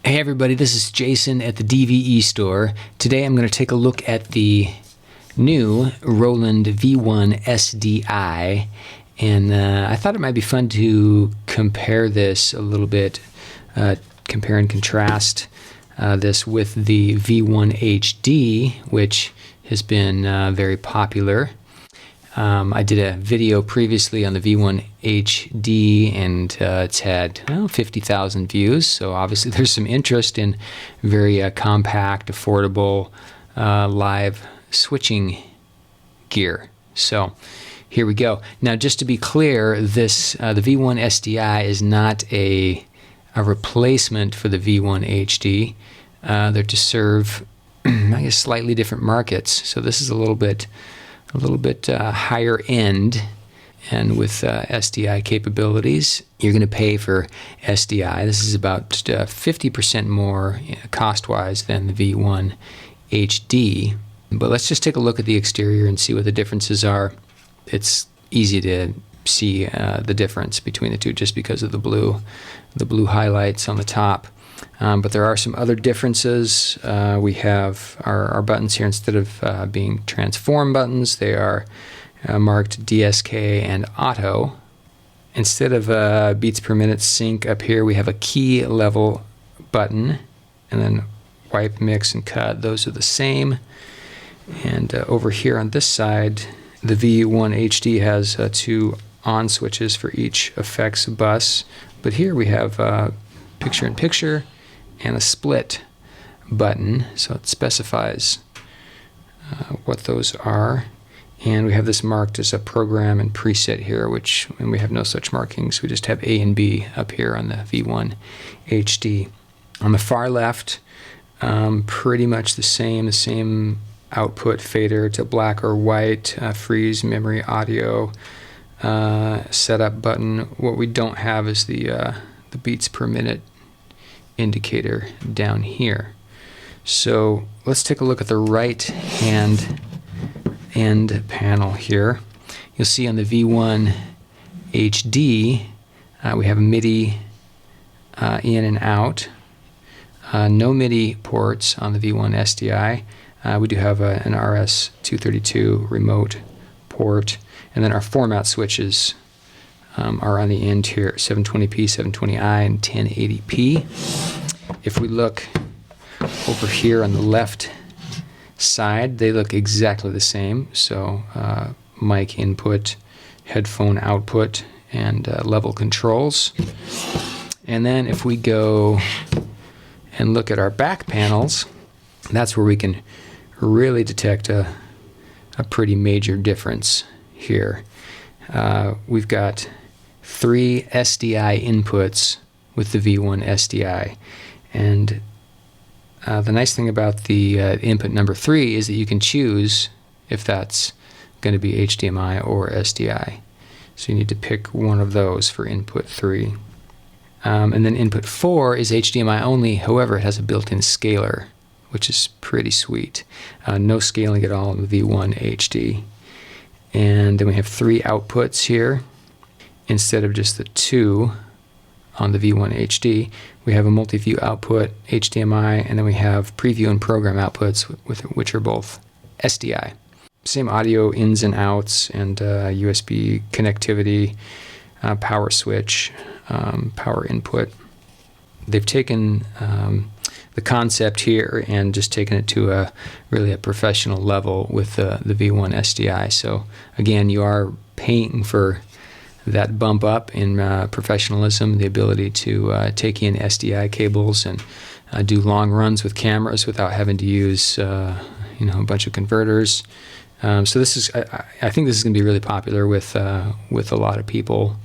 Hey everybody, this is Jason at the DVE store. Today I'm going to take a look at the new Roland V-1SDI, and I thought it might be fun to compare this a little bit, compare and contrast this with the V-1HD, which has been very popular. I did a video previously on the V-1HD, and it's had 50,000 views, so obviously there's some interest in very compact, affordable live switching gear. So here we go. Now, just to be clear, this the V-1SDI is not a replacement for the V-1HD. They're to serve, I guess, slightly different markets. So this is a little bit higher end, and with SDI capabilities, you're going to pay for SDI. This is about 50% more cost-wise than the V-1HD. But let's just take a look at the exterior and see what the differences are. It's easy to see the difference between the two just because of the blue highlights on the top. But there are some other differences. We have our buttons here, instead of being transform buttons, they are marked DSK and auto. Instead of beats per minute sync up here, we have a key level button, and then wipe, mix, and cut. Those are the same. And over here on this side, the V-1HD has two on switches for each effects bus. But here we have picture-in-picture and a split button, so it specifies what those are. And we have this marked as a program and preset here, and we have no such markings. We just have A and B up here on the V-1HD. On the far left, pretty much the same output fader to black or white, freeze, memory, audio, setup button. What we don't have is the beats per minute indicator down here. So let's take a look at the right hand end panel here. You'll see on the V-1HD we have a MIDI in and out. No MIDI ports on the V-1SDI. We do have an RS-232 remote port, and then our format switches are on the end here, 720p, 720i, and 1080p. If we look over here on the left side, they look exactly the same. So mic input, headphone output, and level controls. And then if we go and look at our back panels, that's where we can really detect a pretty major difference here. We've got 3 SDI inputs with the V-1SDI, and the nice thing about the input number 3 is that you can choose if that's going to be HDMI or SDI. So you need to pick one of those for input 3. And then input 4 is HDMI only, however it has a built-in scaler, which is pretty sweet. No scaling at all in the V-1HD. And then we have 3 outputs here. Instead of just the 2 on the V-1HD, we have a multi-view output, HDMI, and then we have preview and program outputs, which are both SDI. Same audio ins and outs, and USB connectivity, power switch, power input. They've taken the concept here and just taken it to really a professional level with the V-1SDI. So again, you are paying for that bump up in professionalism, the ability to take in SDI cables and do long runs with cameras without having to use a bunch of converters. So this is, I think this is going to be really popular with a lot of people.